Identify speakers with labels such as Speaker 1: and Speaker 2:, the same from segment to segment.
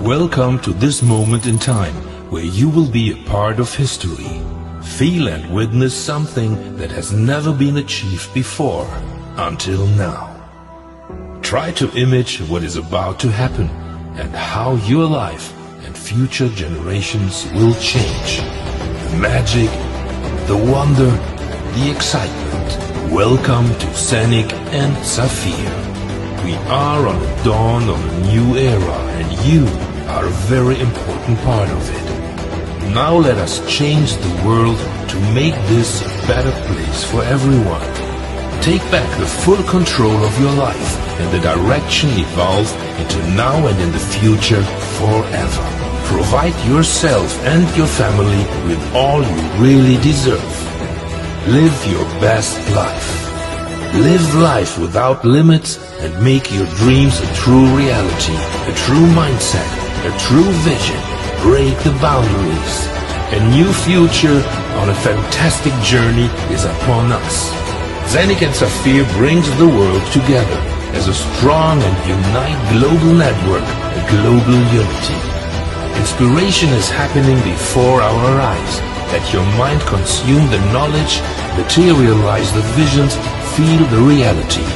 Speaker 1: Welcome to this moment in time where you will be a part of history. Feel and witness something that has never been achieved before, until now. Try to image what is about to happen and how your life and future generations will change. The magic, the wonder, the excitement. Welcome to ZENIQ and SAFIR. We are on the dawn of a new era and you are a very important part of it. Now let us change the world to make this a better place for everyone. Take back the full control of your life and the direction evolve into now and in the future forever. Provide yourself and your family with all you really deserve. Live your best life. Live life without limits and make your dreams a true reality, a true mindset, a true vision. Break the boundaries. A new future on a fantastic journey is upon us. ZENIQ and SAFIR brings the world together as a strong and united global network, a global unity. Inspiration is happening before our eyes. Let your mind consume the knowledge, materialize the visions, feel the reality.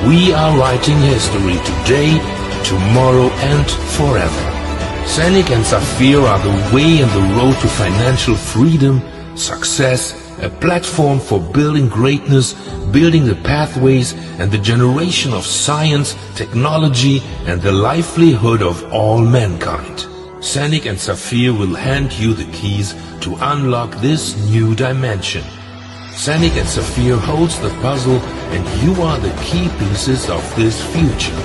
Speaker 1: We are writing history today, tomorrow and forever. ZENIQ and SAFIR are the way and the road to financial freedom, success, a platform for building greatness, building the pathways and the generation of science, technology and the livelihood of all mankind. ZENIQ and SAFIR will hand you the keys to unlock this new dimension. ZENIQ and SAFIR holds the puzzle and you are the key pieces of this future.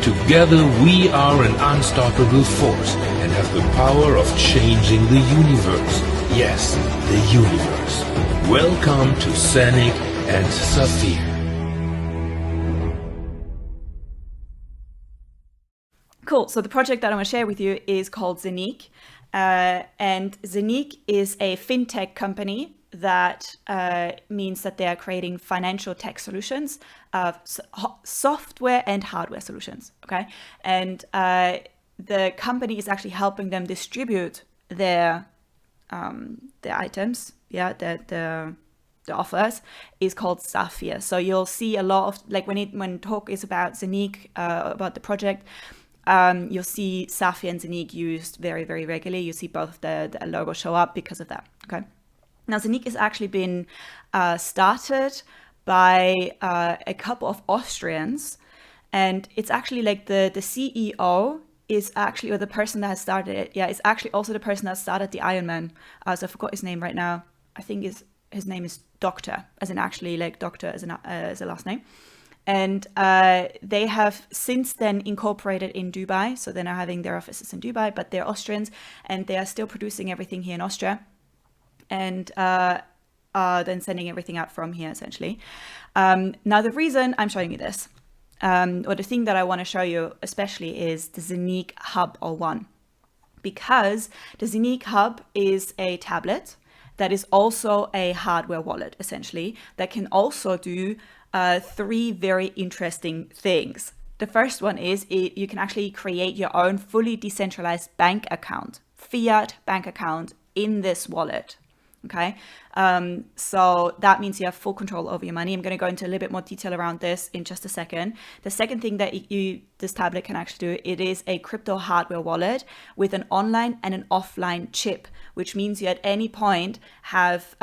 Speaker 1: Together we are an unstoppable force and have the power of changing the universe. Yes, the universe. Welcome to ZENIQ and SAFIR.
Speaker 2: Cool. So the project that I'm going to share with you is called ZENIQ. And ZENIQ is a fintech company that means that they are creating financial tech solutions, software and hardware solutions. Okay. And the company is actually helping them distribute their items. Yeah. The offers is called SAFIR. So you'll see a lot of, like when talk is about ZENIQ, about the project, you'll see SAFIR and ZENIQ used very, very regularly. You see both of the logos show up because of that. Okay. Now, ZENIQ has actually been started by a couple of Austrians, and it's actually like the CEO is actually, or the person that has started it, yeah, is actually also the person that started the Ironman. So I forgot his name right now. I think his name is Doctor, as in actually like Doctor as a last name. And they have since then incorporated in Dubai. So they're now having their offices in Dubai, but they're Austrians and they are still producing everything here in Austria and then sending everything out from here essentially. Now the reason I'm showing you this, or the thing that I want to show you especially is the ZENIQ HUB All-1, because the ZENIQ HUB is a tablet that is also a hardware wallet essentially that can also do three very interesting things. The first one is you can actually create your own fully decentralized bank account, fiat bank account in this wallet. Okay, so that means you have full control over your money. I'm going to go into a little bit more detail around this in just a second. The second thing that this tablet can actually do, it is a crypto hardware wallet with an online and an offline chip, which means you at any point have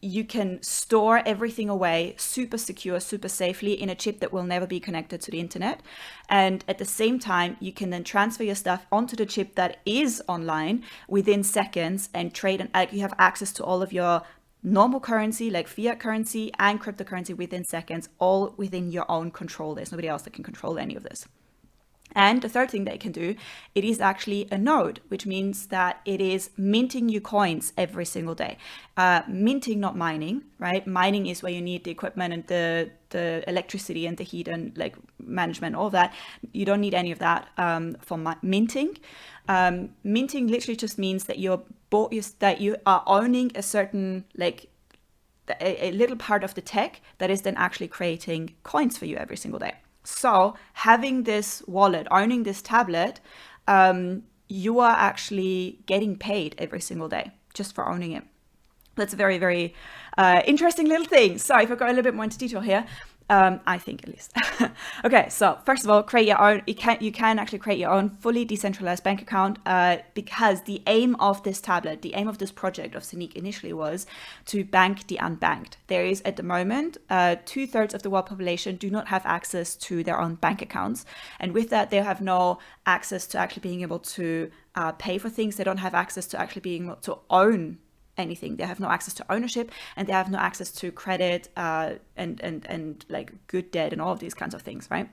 Speaker 2: you can store everything away super secure, super safely in a chip that will never be connected to the internet. And at the same time, you can then transfer your stuff onto the chip that is online within seconds and trade, and you have access to all of your normal currency like fiat currency and cryptocurrency within seconds, all within your own control. There's nobody else that can control any of this. And the third thing that it can do, it is actually a node, which means that it is minting you coins every single day. Minting, not mining, right? Mining is where you need the equipment and the electricity and the heat and like management, all of that. You don't need any of that for minting. Minting literally just means that you are owning a certain like a little part of the tech that is then actually creating coins for you every single day. So having this wallet, owning this tablet, you are actually getting paid every single day just for owning it. That's a very, very interesting little thing. So if I go a little bit more into detail here, I think at least. Okay, so first of all, create your own. You can actually create your own fully decentralized bank account because the aim of this tablet, the aim of this project of ZENIQ initially was to bank the unbanked. There is at the moment 2/3 of the world population do not have access to their own bank accounts, and with that they have no access to actually being able to pay for things. They don't have access to actually being able to own anything. They have no access to ownership, and they have no access to credit and like good debt and all of these kinds of things, right?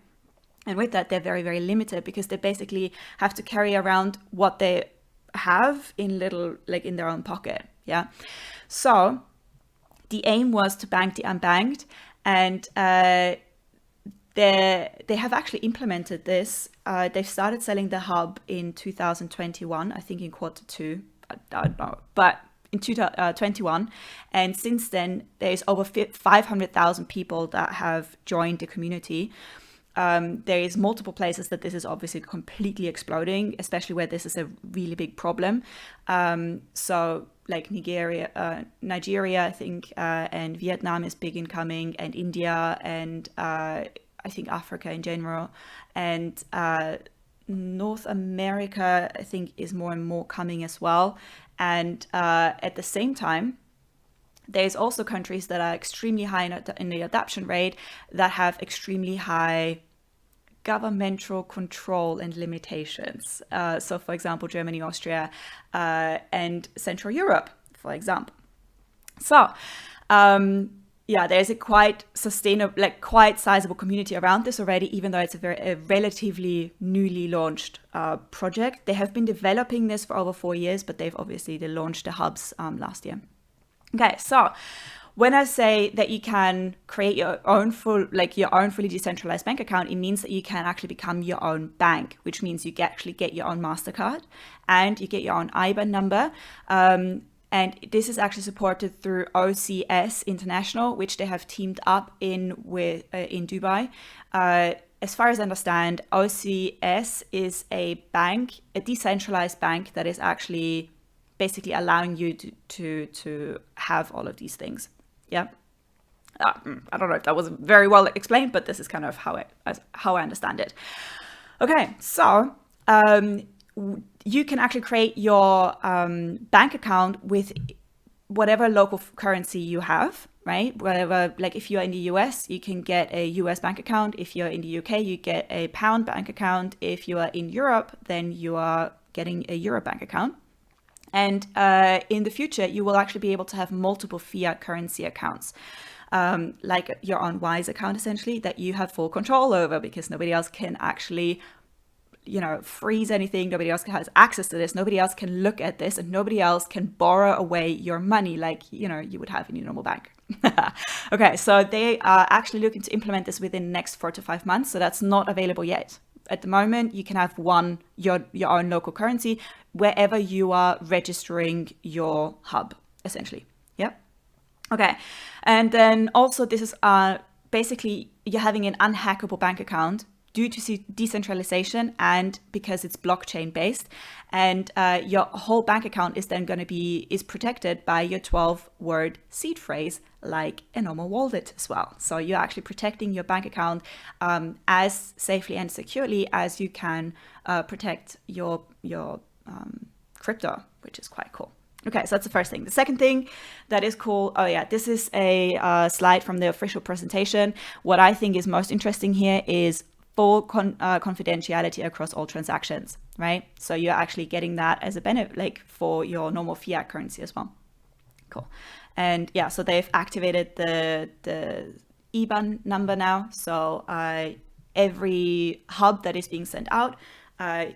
Speaker 2: And with that, they're very, very limited because they basically have to carry around what they have in little, like in their own pocket. Yeah. So the aim was to bank the unbanked, and they have actually implemented this. They've started selling the hub in 2021, I think in Q2. I don't know, but in 2021, and since then there's over 500,000 people that have joined the community. There is multiple places that this is obviously completely exploding, especially where this is a really big problem. So like Nigeria, I think, and Vietnam is big incoming, and India, and I think Africa in general, and North America, I think, is more and more coming as well. And at the same time, there's also countries that are extremely high in the adoption rate that have extremely high governmental control and limitations. So, for example, Germany, Austria, and Central Europe, for example. So, yeah, there's a quite sustainable, like quite sizable community around this already, even though it's a relatively newly launched project. They have been developing this for over 4 years, but they launched the hubs last year. Okay, so when I say that you can create your own fully decentralized bank account, it means that you can actually become your own bank, which means you actually get your own MasterCard and you get your own IBAN number. And this is actually supported through OCS International, which they have teamed up in Dubai. As far as I understand, OCS is a bank, a decentralized bank that is actually basically allowing you to have all of these things. Yeah. I don't know if that wasn't very well explained, but this is kind of how I understand it. Okay, so you can actually create your bank account with whatever local currency you have, right? Whatever, like if you're in the US, you can get a US bank account. If you're in the UK, you get a pound bank account. If you are in Europe, then you are getting a Euro bank account. And in the future, you will actually be able to have multiple fiat currency accounts, like your own Wise account, essentially, that you have full control over because nobody else can actually freeze anything. Nobody else has access to this. Nobody else can look at this, and nobody else can borrow away your money like, you would have in your normal bank. Okay, so they are actually looking to implement this within the next 4 to 5 months. So that's not available yet. At the moment, you can have your own local currency wherever you are registering your hub, essentially. Yep. Okay. And then also this is basically you're having an unhackable bank account due to decentralization and because it's blockchain based, and your whole bank account is then going to is protected by your 12-word seed phrase, like a normal wallet as well. So you're actually protecting your bank account as safely and securely as you can protect your crypto, which is quite cool. Okay, so that's the first thing. The second thing that is cool, this is a slide from the official presentation. What I think is most interesting here is full confidentiality across all transactions, right? So you're actually getting that as a benefit, like for your normal fiat currency as well. Cool. And yeah, so they've activated the IBAN number now. So every hub that is being sent out,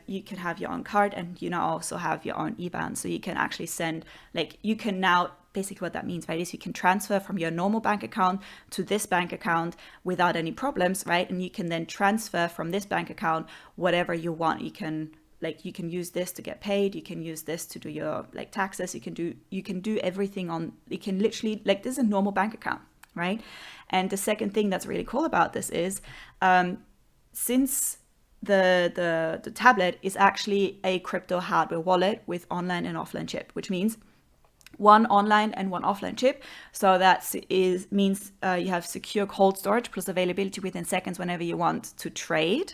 Speaker 2: you can have your own card, and you now also have your own IBAN. So you can actually send, you can now, basically what that means, right, is you can transfer from your normal bank account to this bank account without any problems, right? And you can then transfer from this bank account whatever you want. You can use this to get paid. You can use this to do your taxes. You can do everything on. You can literally this is a normal bank account, right? And the second thing that's really cool about this is, since the tablet is actually a crypto hardware wallet with online and offline chip, which means one online and one offline chip. So that means you have secure cold storage plus availability within seconds whenever you want to trade.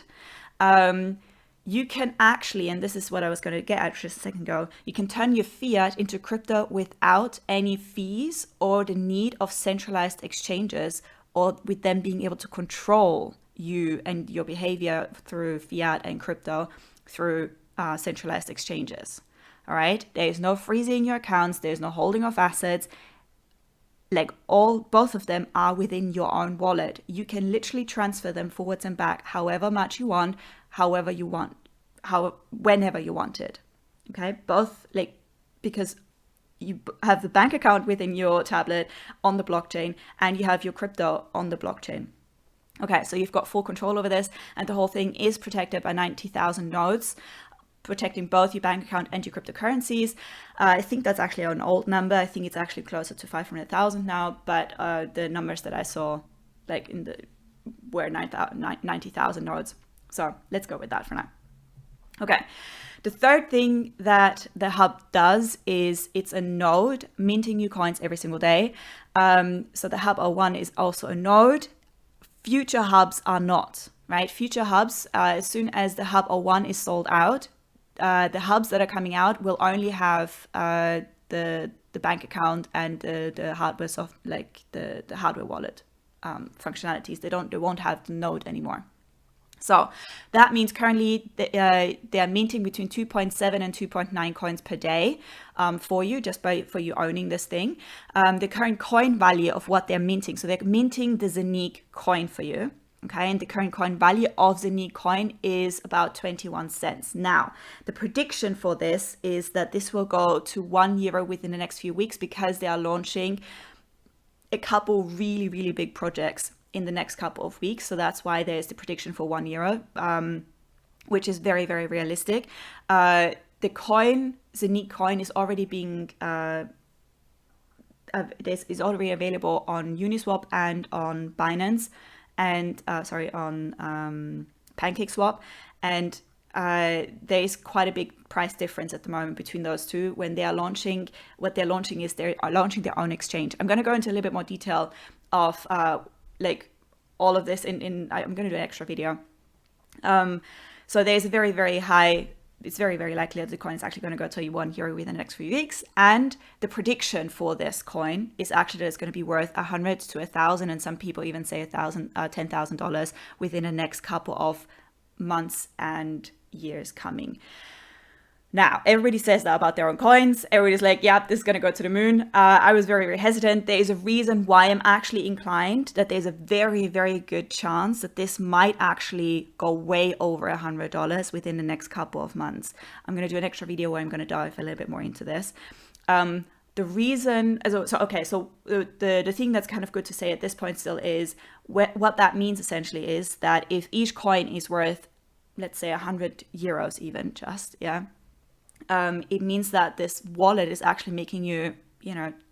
Speaker 2: You can actually, and this is what I was going to get at just a second ago, you can turn your fiat into crypto without any fees or the need of centralized exchanges, or with them being able to control you and your behavior through fiat and crypto through centralized exchanges. All right, there is no freezing your accounts, there's no holding of assets. Like both of them are within your own wallet. You can literally transfer them forwards and back however much you want, however you want, whenever you want it. Okay, both, like, because you have the bank account within your tablet on the blockchain and you have your crypto on the blockchain. Okay, so you've got full control over this, and the whole thing is protected by 90,000 nodes, protecting both your bank account and your cryptocurrencies. I think that's actually an old number. I think it's actually closer to 500,000 now, but the numbers that I saw like were 90,000 nodes. So let's go with that for now. Okay. The third thing that the hub does is it's a node minting new coins every single day. So the hub 01 is also a node. Future hubs are not, right? Future hubs, as soon as the hub 01 is sold out, the hubs that are coming out will only have the bank account and the hardware the hardware wallet functionalities. They won't have the node anymore. So that means currently they are minting between 2.7 and 2.9 coins per day for you, for you owning this thing. The current coin value of what they're minting, so they're minting the ZENIQ coin for you. Okay, and the current coin value of ZENIQ coin is about 21 cents. Now, the prediction for this is that this will go to €1 within the next few weeks, because they are launching a couple really, really big projects in the next couple of weeks. So that's why there's the prediction for €1, which is very, very realistic. The coin, ZENIQ coin, is already being is already available on Uniswap and on Binance, and on PancakeSwap, and there is quite a big price difference at the moment between those two. When they are launching, what they're launching is they are launching their own exchange. I'm going to go into a little bit more detail of all of this I'm going to do an extra video. So there's a very, very high, it's very, very likely that the coin is actually going to go to €1 within the next few weeks. And the prediction for this coin is actually that it's going to be worth 100 to 1,000, and some people even say $10,000 within the next couple of months and years coming. Now, everybody says that about their own coins. Everybody's like, yeah, this is going to go to the moon. I was very, very hesitant. There is a reason why I'm actually inclined that there's a very, very good chance that this might actually go way over $100 within the next couple of months. I'm going to do an extra video where I'm going to dive a little bit more into this. The reason, the thing that's kind of good to say at this point still is what that means essentially is that if each coin is worth, let's say €100 even, it means that this wallet is actually making you,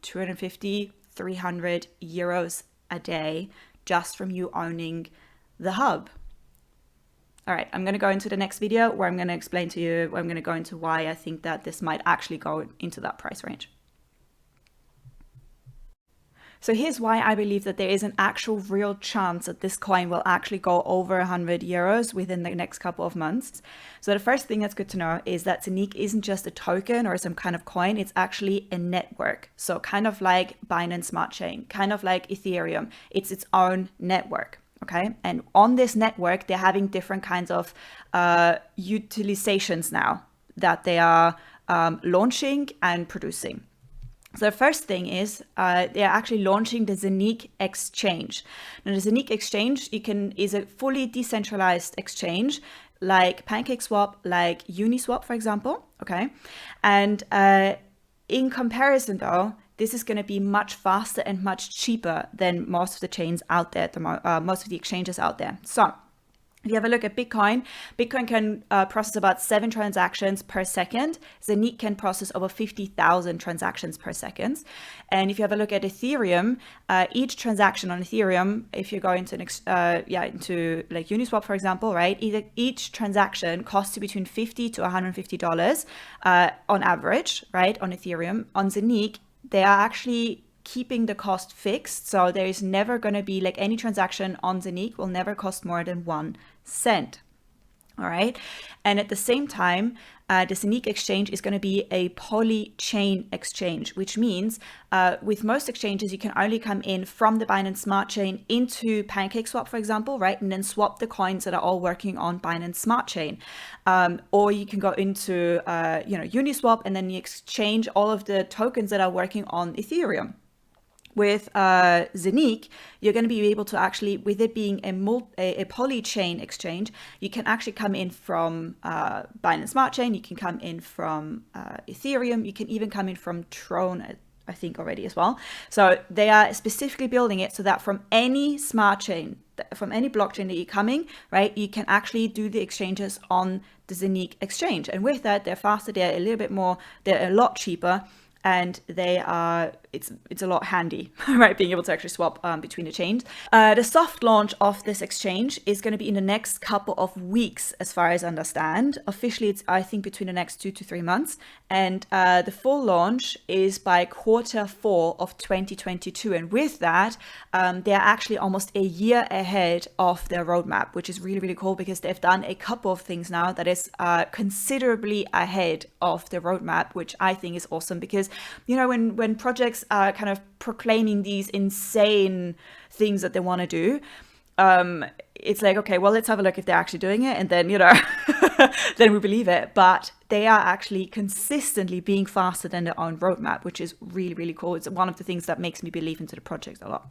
Speaker 2: 250, €300 a day just from you owning the hub. All right, I'm going to go into the next video where I'm going to explain to you, I'm going to go into why I think that this might actually go into that price range. So here's why I believe that there is an actual real chance that this coin will actually go over €100 within the next couple of months. So the first thing that's good to know is that ZENIQ isn't just a token or some kind of coin, it's actually a network. So kind of like Binance Smart Chain, kind of like Ethereum, it's its own network. Okay, and on this network, they're having different kinds of utilizations now that they are launching and producing. So the first thing is they're actually launching the ZENIQ exchange. Now the ZENIQ exchange is a fully decentralized exchange like PancakeSwap, like Uniswap, for example. Okay, and in comparison though, this is going to be much faster and much cheaper than most of the chains out there, most of the exchanges out there. So If you have a look at Bitcoin, Bitcoin can process about 7 transactions per second. ZENIQ can process over 50,000 transactions per second. And if you have a look at Ethereum, each transaction on Ethereum, if you go into into like Uniswap, for example, right, each transaction costs you between $50 to $150 on average, right, on Ethereum. On ZENIQ, they are actually keeping the cost fixed, so there is never going to be like any transaction on ZENIQ will never cost more than 1 cent. All right, and at the same time, the ZENIQ exchange is going to be a poly-chain exchange, which means with most exchanges, you can only come in from the Binance Smart Chain into PancakeSwap, for example, right, and then swap the coins that are all working on Binance Smart Chain, or you can go into Uniswap and then you exchange all of the tokens that are working on Ethereum. With ZENIQ, you're going to be able to actually, with it being a poly-chain exchange, you can actually come in from Binance Smart Chain, you can come in from Ethereum, you can even come in from Tron, I think already as well. So they are specifically building it so that from any smart chain, from any blockchain that you're coming, right, you can actually do the exchanges on the ZENIQ exchange. And with that, they're faster, they're a little bit more, they're a lot cheaper, and they are, it's a lot handy, right, being able to actually swap between the chains. The soft launch of this exchange is going to be in the next couple of weeks, as far as I understand. Officially, it's, I think, between the next 2 to 3 months. And the full launch is by Q4 of 2022. And with that, they're actually almost a year ahead of their roadmap, which is really, really cool because they've done a couple of things now that is considerably ahead of the roadmap, which I think is awesome because, you know, when projects are kind of proclaiming these insane things that they want to do, it's like, okay, well, let's have a look if they're actually doing it. And then, you know, then we believe it. But they are actually consistently being faster than their own roadmap, which is really, really cool. It's one of the things that makes me believe into the project a lot.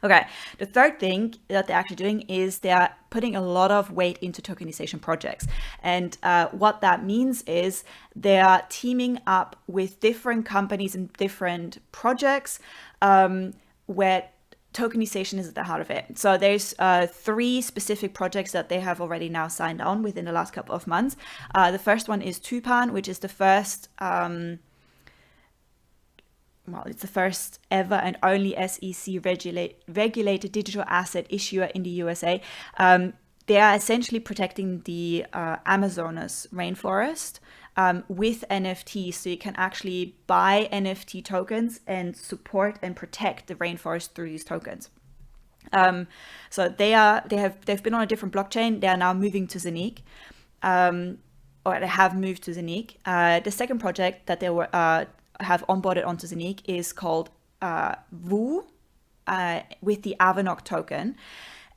Speaker 2: Okay, the third thing that they're actually doing is they're putting a lot of weight into tokenization projects. And what that means is they're teaming up with different companies and different projects where tokenization is at the heart of it. So there's 3 specific projects that they have already now signed on within the last couple of months. The first one is Tupan, which is the first... it's the first ever and only SEC regulated digital asset issuer in the USA. They are essentially protecting the Amazonas rainforest with NFTs. So you can actually buy NFT tokens and support and protect the rainforest through these tokens. So they've been on a different blockchain. They are now moving to ZENIQ. Or they have moved to ZENIQ. The second project that they have onboarded onto ZENIQ is called VOO with the Avanok token.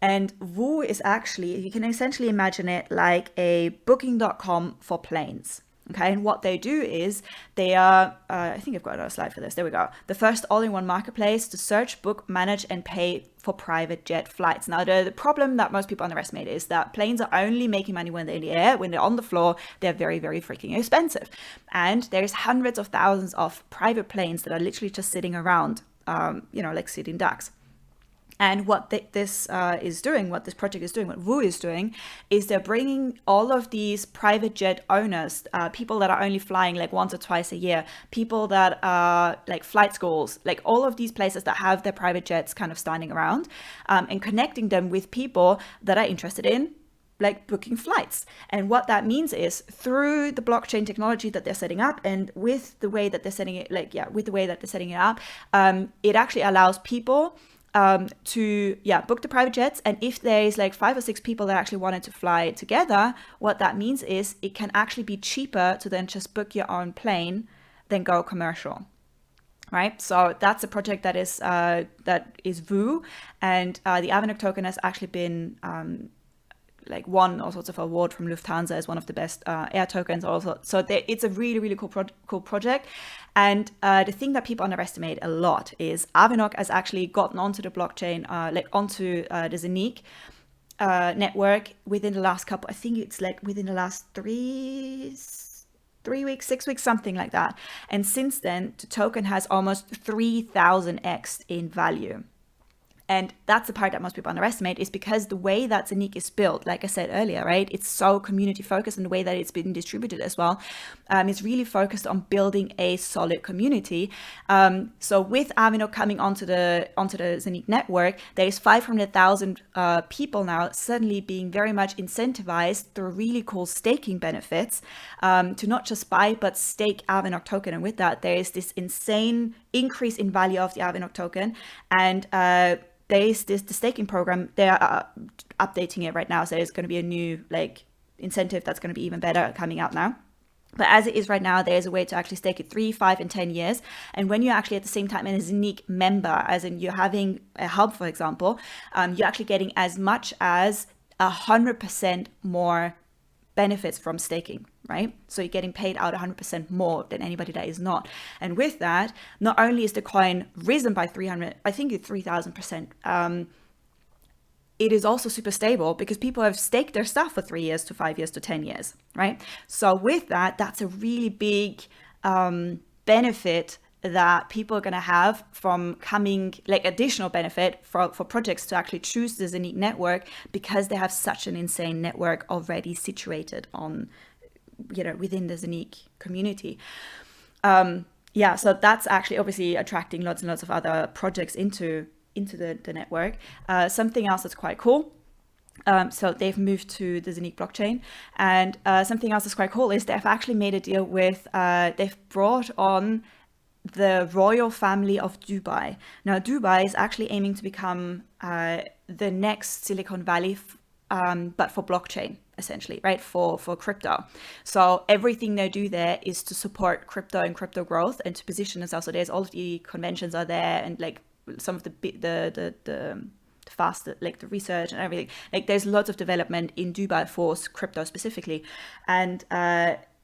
Speaker 2: And VOO is actually, you can essentially imagine it like a booking.com for planes. Okay, and what they do is they are, I think I've got another slide for this. There we go. The first all-in-one marketplace to search, book, manage, and pay for private jet flights. Now, the problem that most people underestimate is that planes are only making money when they're in the air. When they're on the floor, they're very, very freaking expensive. And there's hundreds of thousands of private planes that are literally just sitting around, like sitting ducks. And what this is doing, what this project is doing, what VOO is doing, is they're bringing all of these private jet owners, people that are only flying like once or twice a year, people that are like flight schools, like all of these places that have their private jets kind of standing around, and connecting them with people that are interested in like booking flights. And what that means is through the blockchain technology that they're setting up and with the way that they're setting it, up, it actually allows people to book the private jets. And if there's like 5 or 6 people that actually wanted to fly together, what that means is it can actually be cheaper to then just book your own plane than go commercial, right? So that's a project that is VOO, and the Avanok token has actually been won all sorts of award from Lufthansa as one of the best air tokens also. So it's a really, really cool project. And the thing that people underestimate a lot is Avanok has actually gotten onto the blockchain, onto the ZENIQ network within the last couple, I think it's like within the last 3 weeks, 6 weeks, something like that. And since then, the token has almost 3,000x in value. And that's the part that most people underestimate, is because the way that ZENIQ is built, like I said earlier, right, it's so community focused, and the way that it's been distributed as well, is really focused on building a solid community. So with Avinor coming onto the ZENIQ network, there's 500,000 people now suddenly being very much incentivized through really cool staking benefits to not just buy but stake Avinor token. And with that, there is this insane increase in value of the Avinor token, and there's the staking program. They're updating it right now, so there's going to be a new incentive that's going to be even better coming out now. But as it is right now, there's a way to actually stake it 3, 5, and 10 years. And when you're actually at the same time a ZENIQ member, as in you're having a hub, for example, you're actually getting as much as 100% more benefits from staking, right? So you're getting paid out 100% more than anybody that is not. And with that, not only is the coin risen by 3,000%, it is also super stable because people have staked their stuff for 3 years to 5 years to 10 years, right? So with that, that's a really big benefit that people are going to have from coming, additional benefit for projects to actually choose the ZENIQ network, because they have such an insane network already situated on, within the ZENIQ community. So that's actually obviously attracting lots and lots of other projects into the network. Something else that's quite cool. So they've moved to the ZENIQ blockchain, and something else that's quite cool is they've actually made a deal with, they've brought on the royal family of Dubai. Now, Dubai is actually aiming to become the next Silicon Valley, but for blockchain, essentially, right? For crypto. So everything they do there is to support crypto and crypto growth and to position themselves. So there's all of the conventions are there, and some of the faster, the research and everything. There's lots of development in Dubai for crypto specifically, and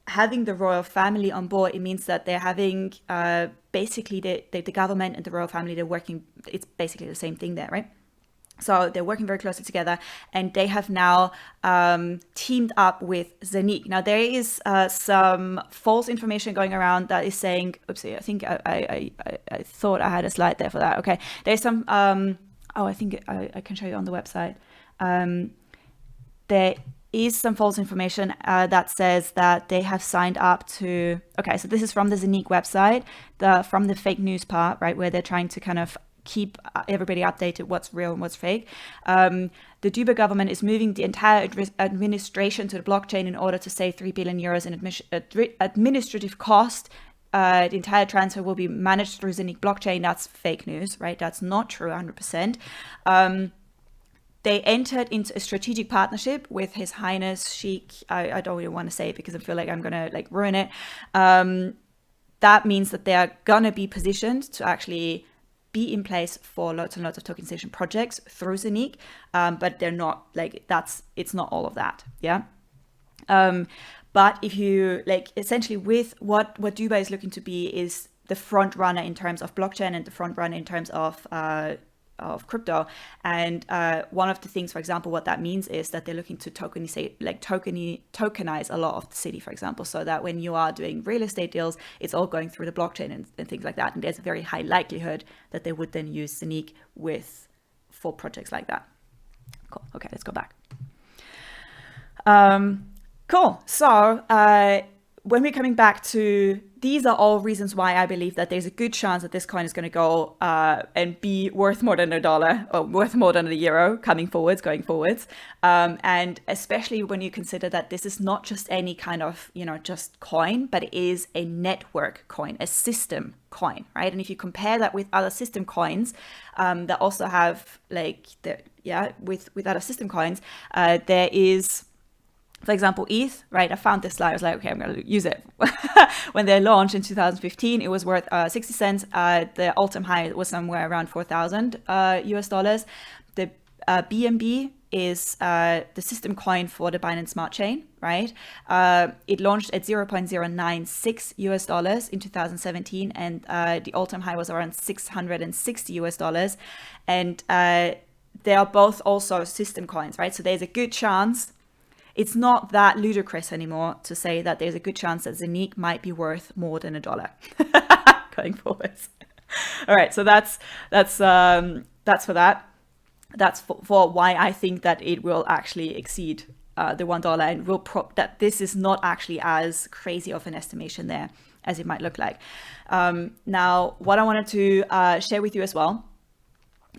Speaker 2: having the royal family on board, it means that they're having basically the government and the royal family, they're working, it's basically the same thing there, right? So they're working very closely together, and they have now teamed up with ZENIQ. Now, there is some false information going around that is saying, oopsie, I think I thought I had a slide there for that. Okay, there's some, I think I can show you on the website. There is some false information that says that they have signed up to, okay, so this is from the ZENIQ website, from the fake news part, right, where they're trying to kind of keep everybody updated what's real and what's fake. The Dubai government is moving the entire administration to the blockchain in order to save 3 billion euros in administrative cost. The entire transfer will be managed through ZENIQ blockchain. That's fake news, right? That's not true 100%. They entered into a strategic partnership with His Highness Sheikh. I don't really want to say it because I feel like I'm going to ruin it. That means that they are going to be positioned to actually be in place for lots and lots of tokenization projects through ZENIQ, but they're not it's not all of that. Yeah. But if you essentially with what Dubai is looking to be is the front runner in terms of blockchain and the front runner in terms of crypto. And one of the things, for example, what that means is that they're looking to tokenize a lot of the city, for example, so that when you are doing real estate deals, it's all going through the blockchain and things like that. And there's a very high likelihood that they would then use ZENIQ for projects like that. Cool. Okay, let's go back. Cool. So when we're coming back to, these are all reasons why I believe that there's a good chance that this coin is going to go and be worth more than $1 or worth more than €1 going forwards. And especially when you consider that this is not just any kind of, just coin, but it is a network coin, a system coin, right? And if you compare that with other system coins that also have with other system coins, there is, for example, ETH, right? I found this slide. I was like, okay, I'm going to use it. When they launched in 2015, it was worth 60 cents. The all-time high was somewhere around $4,000 US. The BNB is the system coin for the Binance Smart Chain, right? It launched at $0.096 US in 2017, and the all-time high was around $660 US. And they are both also system coins, right? So there's a good chance. It's not that ludicrous anymore to say that there's a good chance that ZENIQ might be worth more than $1 going forwards. All right, so that's for that. That's for why I think that it will actually exceed the $1 and will that this is not actually as crazy of an estimation there as it might look like. Now, what I wanted to share with you as well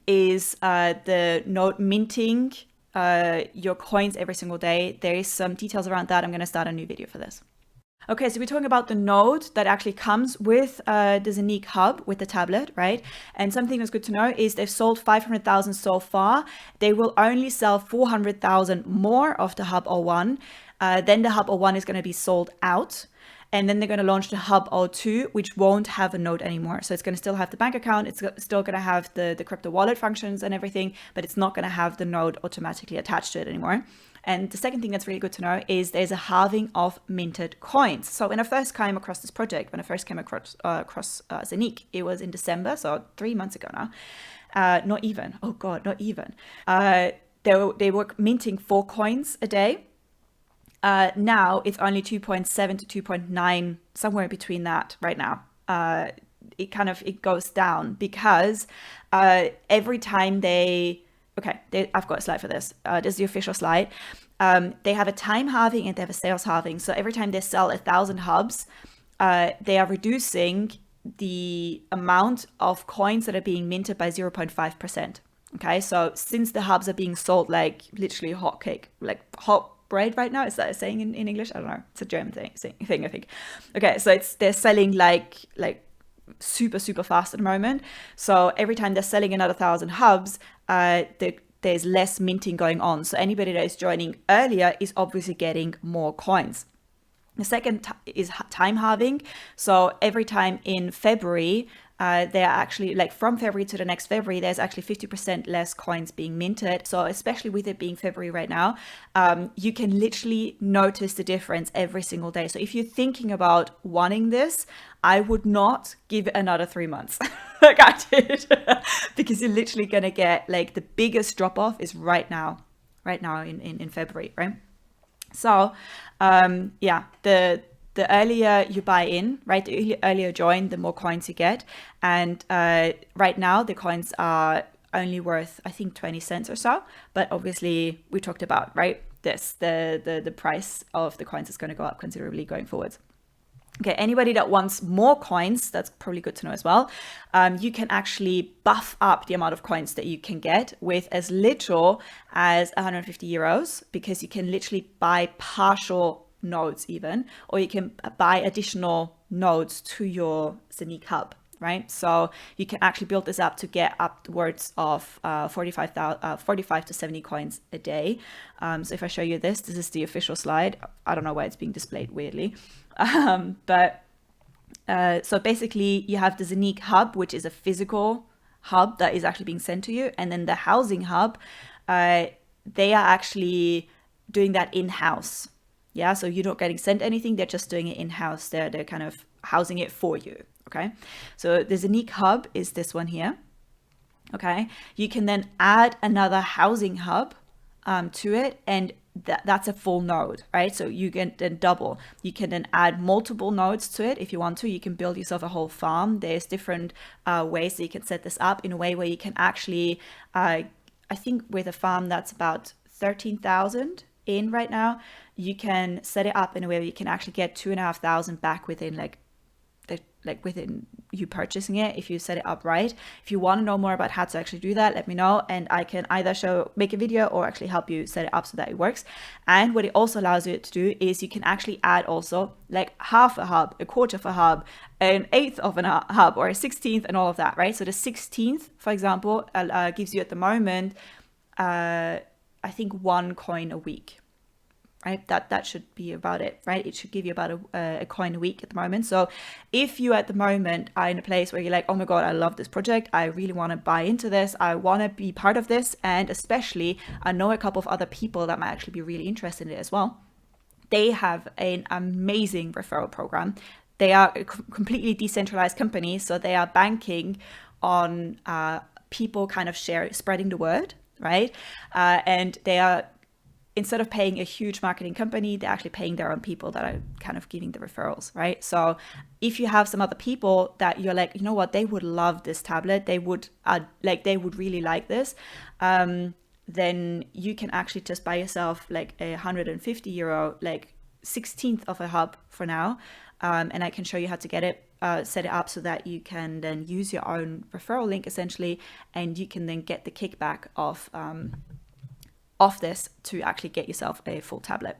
Speaker 2: is the node minting your coins every single day. There is some details around that. I'm going to start a new video for this. Okay, so we're talking about the node that actually comes with the ZENIQ HUB, with the tablet, right? And something that's good to know is they've sold 500,000 so far. They will only sell 400,000 more of the HUB 01. Then the HUB 01 is going to be sold out. And then they're going to launch the HUB 02, which won't have a node anymore. So it's going to still have the bank account. It's still going to have the crypto wallet functions and everything, but it's not going to have the node automatically attached to it anymore. And the second thing that's really good to know is there's a halving of minted coins. So when I first came across this project, when I first came across ZENIQ, it was in December, so 3 months ago now. Not even. Oh God, not even. They were minting 4 coins a day. Now it's only 2.7 to 2.9, somewhere between that right now. It goes down because every time I've got a slide for this. This is the official slide. They have a time halving and they have a sales halving. So every time they sell 1,000 hubs, they are reducing the amount of coins that are being minted by 0.5%. Okay, so since the hubs are being sold like literally hotcake, like hot bread right now, is that a saying in English? I don't know. It's a German thing I think. Okay, so they're selling like super fast at the moment. So every time they're selling another 1,000 hubs, there's less minting going on. So anybody that is joining earlier is obviously getting more coins. The second is time halving. So every time in February, they're actually like from February to the next February, there's actually 50% less coins being minted. So especially with it being February right now, you can literally notice the difference every single day. So if you're thinking about wanting this, I would not give it another 3 months like I did because you're literally going to get like the biggest drop off is right now in February, right? So the earlier you buy in, right, the earlier you join, the more coins you get. And right now the coins are only worth, I think, 20 cents or so. But obviously we talked about, right, the price of the coins is going to go up considerably going forward. Okay, anybody that wants more coins, that's probably good to know as well. You can actually buff up the amount of coins that you can get with as little as 150 euros, because you can literally buy partial nodes even, or you can buy additional nodes to your ZENIQ HUB, right? So you can actually build this up to get upwards of 45 to 70 coins a day. So if I show you this is the official slide. I don't know why it's being displayed weirdly. So basically you have the ZENIQ HUB, which is a physical hub that is actually being sent to you. And then the housing hub, they are actually doing that in-house. Yeah, so you're not getting sent anything. They're just doing it in-house. They're kind of housing it for you. Okay, so the ZENIQ HUB is this one here. Okay, you can then add another housing hub to it, and that's a full node, right? So you can then double. You can then add multiple nodes to it if you want to. You can build yourself a whole farm. There's different ways that you can set this up in a way where you can actually, I think with a farm that's about 13,000 in right now, you can set it up in a way where you can actually get 2,500 back within within you purchasing it, if you set it up right. If you want to know more about how to actually do that, let me know, and I can either make a video or actually help you set it up so that it works. And what it also allows you to do is you can actually add also like half a hub, a quarter of a hub, an eighth of a hub, or a 16th, and all of that, right? So the 16th, for example, gives you at the moment I think 1 coin a week, right? That should be about it, right? It should give you about a coin a week at the moment. So if you at the moment are in a place where you're like, oh my God, I love this project, I really want to buy into this, I want to be part of this, and especially I know a couple of other people that might actually be really interested in it as well. They have an amazing referral program. They are a completely decentralized company, so they are banking on people kind of spreading the word, right? And they are instead of paying a huge marketing company, they're actually paying their own people that are kind of giving the referrals, right? So if you have some other people that you're like, you know what, they would love this tablet, they would really like this, then you can actually just buy yourself like a €150, like 16th of a hub for now. And I can show you how to get it, set it up so that you can then use your own referral link essentially, and you can then get the kickback of this to actually get yourself a full tablet.